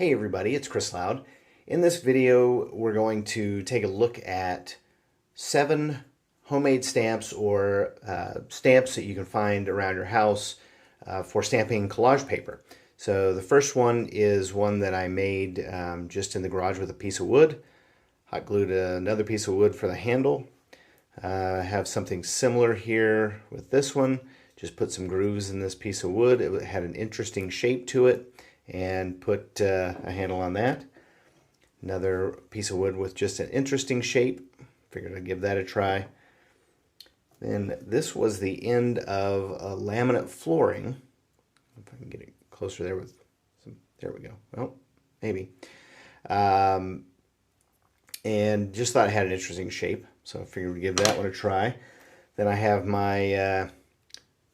Hey everybody, it's Chris Loud. In this video, we're going to take a look at 7 homemade stamps or stamps that you can find around your house for stamping collage paper. So the first one is one that I made just in the garage with a piece of wood. Hot glued another piece of wood for the handle. I have something similar here with this one. Just put some grooves in this piece of wood. It had an interesting shape to it and put a handle on that. Another piece of wood with just an interesting shape. Figured I'd give that a try. Then this was the end of a laminate flooring. If I can get it closer there with some, there we go. Well, maybe. And just thought it had an interesting shape, so I figured we'd give that one a try. Then I have my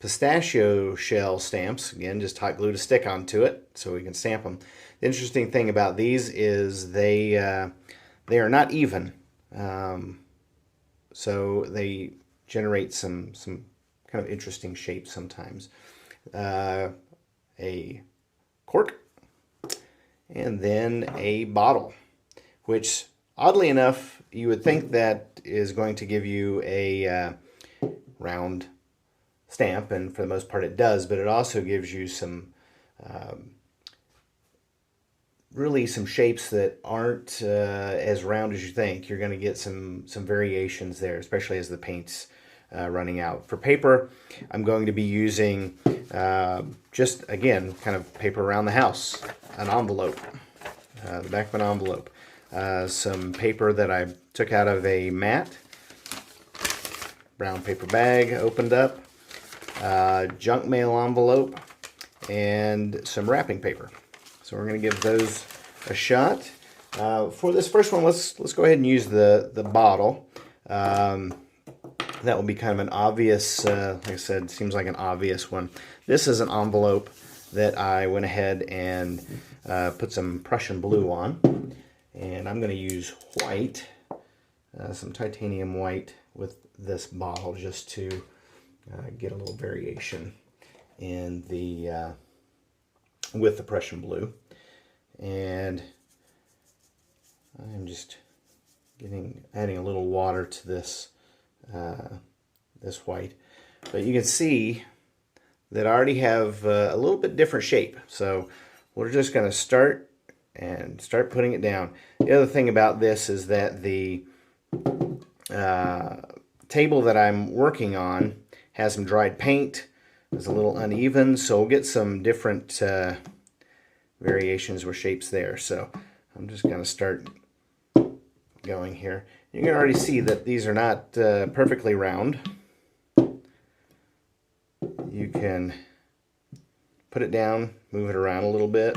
pistachio shell stamps. Again, just hot glued a stick onto it so we can stamp them. The interesting thing about these is they are not even, so they generate some kind of interesting shapes sometimes. A cork, and then a bottle, which oddly enough you would think that is going to give you a round stamp, and for the most part it does, but it also gives you some really some shapes that aren't as round as you think. You're going to get some variations there, especially as the paint's running out. For paper, I'm going to be using just, again, kind of paper around the house, an envelope, the back of an envelope, some paper that I took out of a mat, brown paper bag, opened up, junk mail envelope, and some wrapping paper. So we're going to give those a shot. For this first one, let's go ahead and use the bottle. That will be kind of an obvious, like I said, seems like an obvious one. This is an envelope that I went ahead and put some Prussian blue on. And I'm going to use white, some titanium white with this bottle just to get a little variation in the with the Prussian blue. And I'm just adding a little water to this this white, but you can see that I already have a little bit different shape. So we're just going to start putting it down. The other thing about this is that the table that I'm working on has some dried paint. It's a little uneven, so we'll get some different variations or shapes there. So I'm just going to start going here. You can already see that these are not perfectly round. You can put it down, move it around a little bit,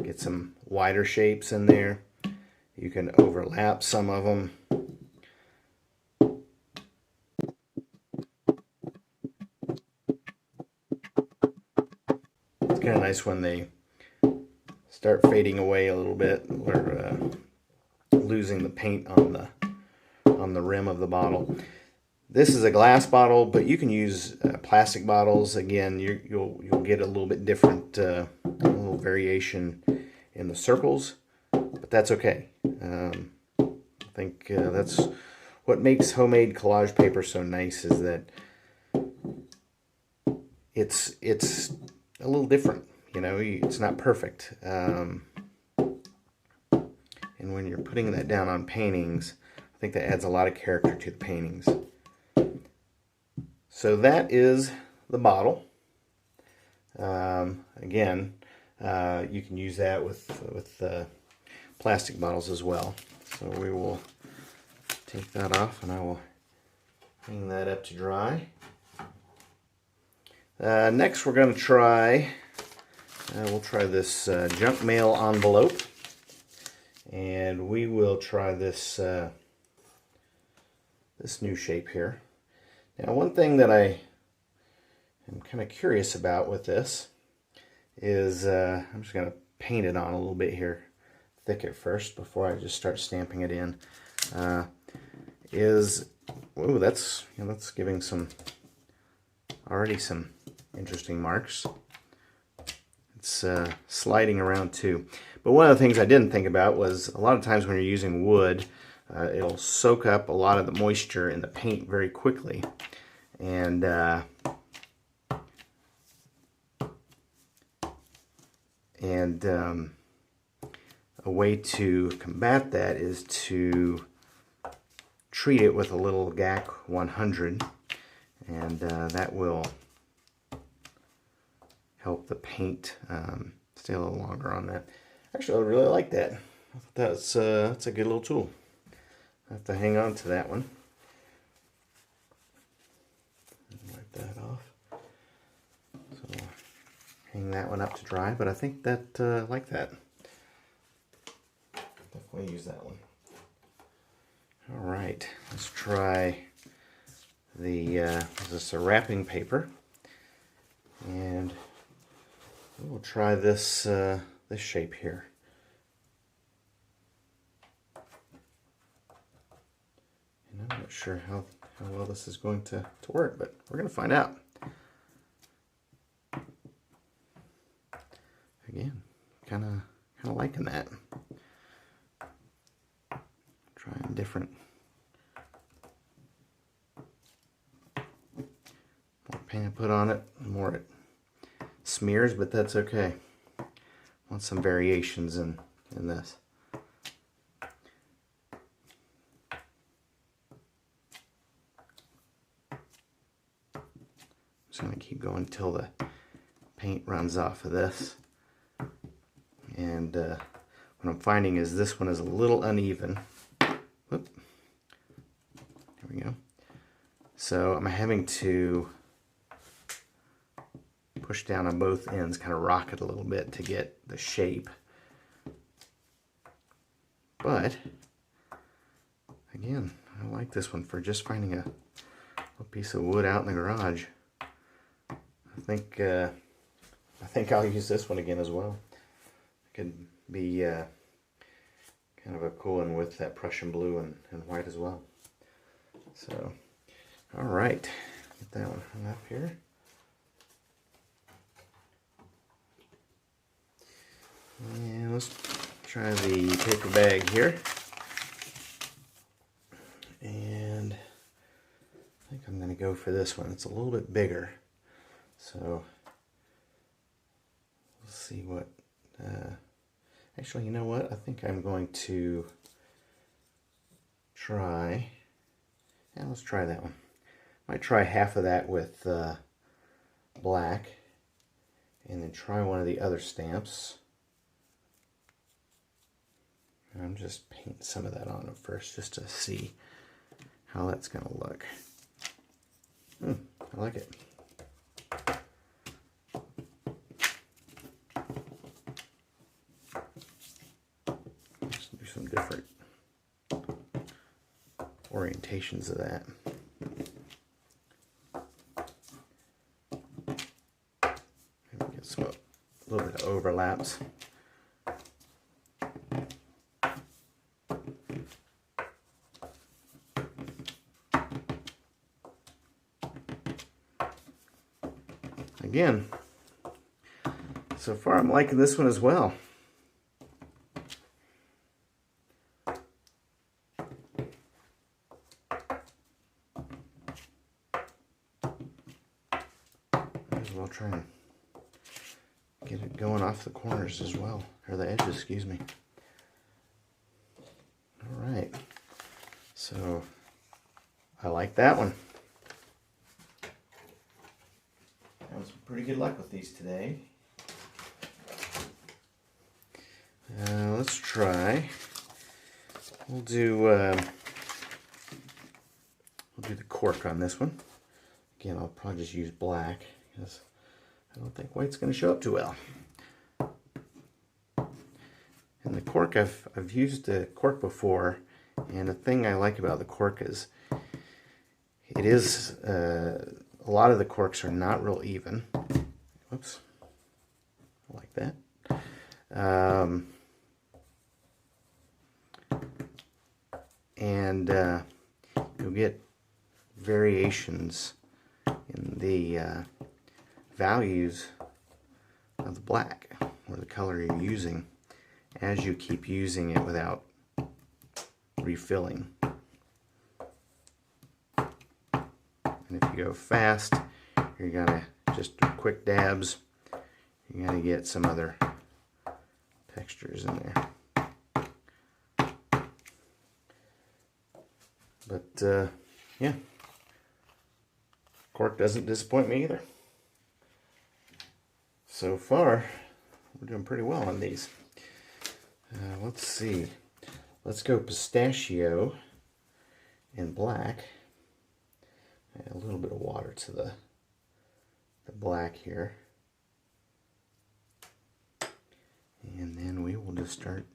get some wider shapes in there. You can overlap some of them. It's kind of nice when they start fading away a little bit, or losing the paint on the rim of the bottle. This is a glass bottle, but you can use plastic bottles. Again, you'll get a little bit different, a little variation in the circles, but that's okay. I think that's what makes homemade collage paper so nice, is that it's a little different. You know, it's not perfect. And when you're putting that down on paintings, I think that adds a lot of character to the paintings. So that is the bottle. Again, you can use that with plastic bottles as well. So we will take that off, and I will hang that up to dry. Next, we're going to try. We'll try this junk mail envelope, and we will try this this new shape here. Now, one thing that I am kind of curious about with this is I'm just going to paint it on a little bit here, thick at first before I just start stamping it in. Ooh, that's giving already some interesting marks. It's sliding around too. But one of the things I didn't think about was a lot of times when you're using wood, it'll soak up a lot of the moisture in the paint very quickly. And a way to combat that is to treat it with a little GAC 100, and that will help the paint stay a little longer on that. Actually, I really like that. I thought that's a good little tool. I have to hang on to that one. Wipe that off. So hang that one up to dry, but I think that I like that. Definitely use that one. All right, let's try the this wrapping paper, and we'll try this this shape here. And I'm not sure how well this is going to work, but we're going to find out. Again, kind of liking that. Trying different. More paint I put on it, the more it smears, but that's okay. Want some variations in this. Just going to keep going until the paint runs off of this. And what I'm finding is this one is a little uneven. Whoop. There we go. So I'm having to push down on both ends, kind of rock it a little bit to get the shape. But again, I like this one for just finding a piece of wood out in the garage. I think I'll use this one again as well. It could be kind of a cool one with that Prussian blue and white as well. So, all right, get that one hung up here. And let's try the paper bag here. And I think I'm going to go for this one. It's a little bit bigger. So, we'll see what... actually, you know what? I think I'm going to try... Yeah, let's try that one. Might try half of that with black. And then try one of the other stamps. I'm just painting some of that on it first just to see how that's going to look. I like it. Let's do some different orientations of that. Maybe get some, a little bit of overlaps. Again, so far I'm liking this one as well. Might as well try and get it going off the corners as well, or the edges, excuse me. All right, so I like that one. Having some pretty good luck with these today. Let's try. We'll do the cork on this one. Again, I'll probably just use black because I don't think white's going to show up too well. And the cork, I've used the cork before, and the thing I like about the cork is it is a lot of the corks are not real even. Whoops, I like that. And you'll get variations in the values of the black or the color you're using, as you keep using it without refilling. And if you go fast, you're gonna just do quick dabs. You're gonna get some other textures in there. But yeah, Cork doesn't disappoint me either. So far, we're doing pretty well on these. Let's see. Let's go Pistachio in black. Add a little bit of water to the black here. And then we will just start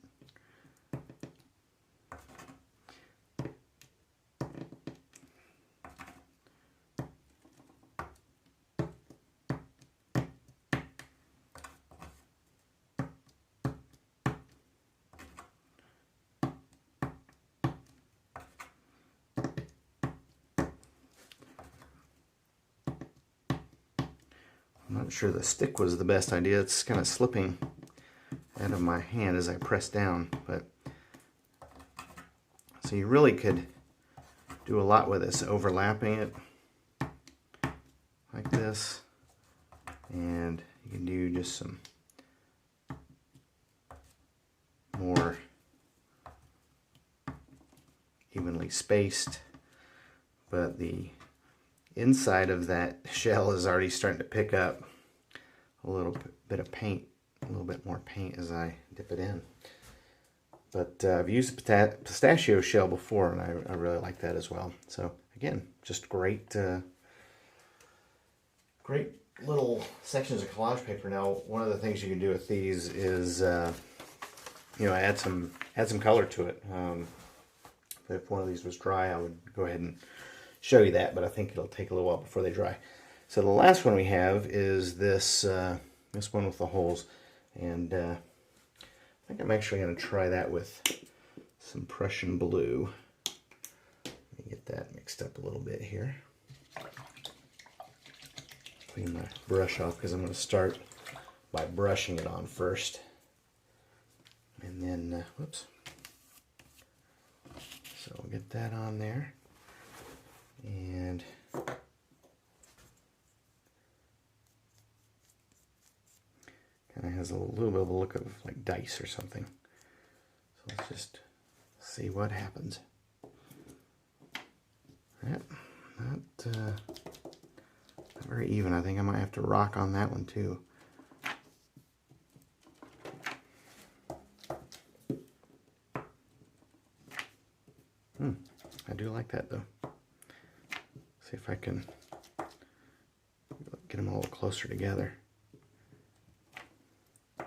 I'm not sure the stick was the best idea. It's kind of slipping out of my hand as I press down, but so you really could do a lot with this, overlapping it like this, and you can do just some more evenly spaced, but the inside of that shell is already starting to pick up a little bit of paint, a little bit more paint as I dip it in. But I've used the pistachio shell before, and I really like that as well. So again, just great, great little sections of collage paper. Now, one of the things you can do with these is, you know, add some color to it. If one of these was dry, I would go ahead and show you that, but I think it'll take a little while before they dry. So the last one we have is this this one with the holes, and I think I'm actually going to try that with some Prussian blue. Let me get that mixed up a little bit here. Clean my brush off because I'm going to start by brushing it on first, and then whoops. So we'll get that on there. And kind of has a little bit of a look of like dice or something. So let's just see what happens. Yep, not very even. I think I might have to rock on that one too. I do like that though. See if I can get them a little closer together. I'm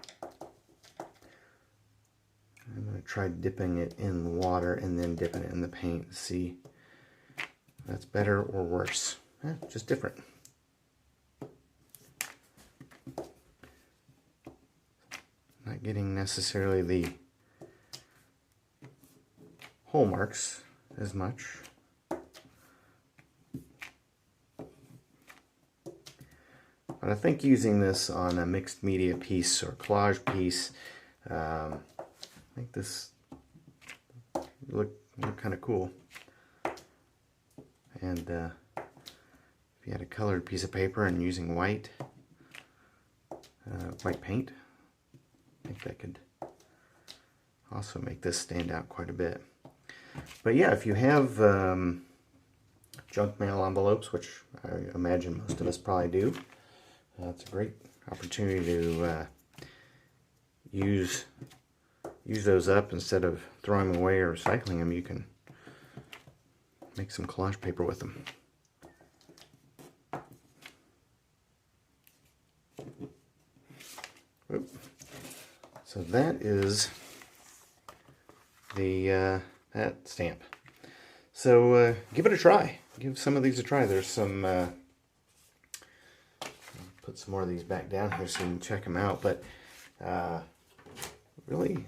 going to try dipping it in water and then dipping it in the paint to see if that's better or worse. Just different. Not getting necessarily the hole marks as much. But I think using this on a mixed media piece or collage piece, I think this look kind of cool. And if you had a colored piece of paper and using white paint, I think that could also make this stand out quite a bit. But yeah, if you have junk mail envelopes, which I imagine most of us probably do, it's a great opportunity to use those up instead of throwing them away or recycling them. You can make some collage paper with them. Oop. So that is the that stamp. So give it a try. Give some of these a try. There's some. Put some more of these back down here so you can check them out. But really,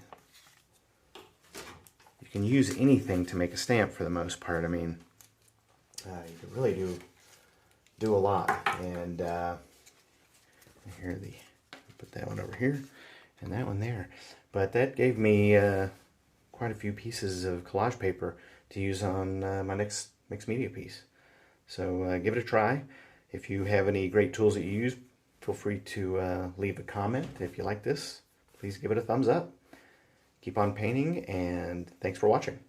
you can use anything to make a stamp for the most part. I mean, you can really do a lot. And here put that one over here and that one there. But that gave me quite a few pieces of collage paper to use on my next mixed media piece. So give it a try. If you have any great tools that you use, feel free to leave a comment. If you like this, please give it a thumbs up. Keep on painting, and thanks for watching.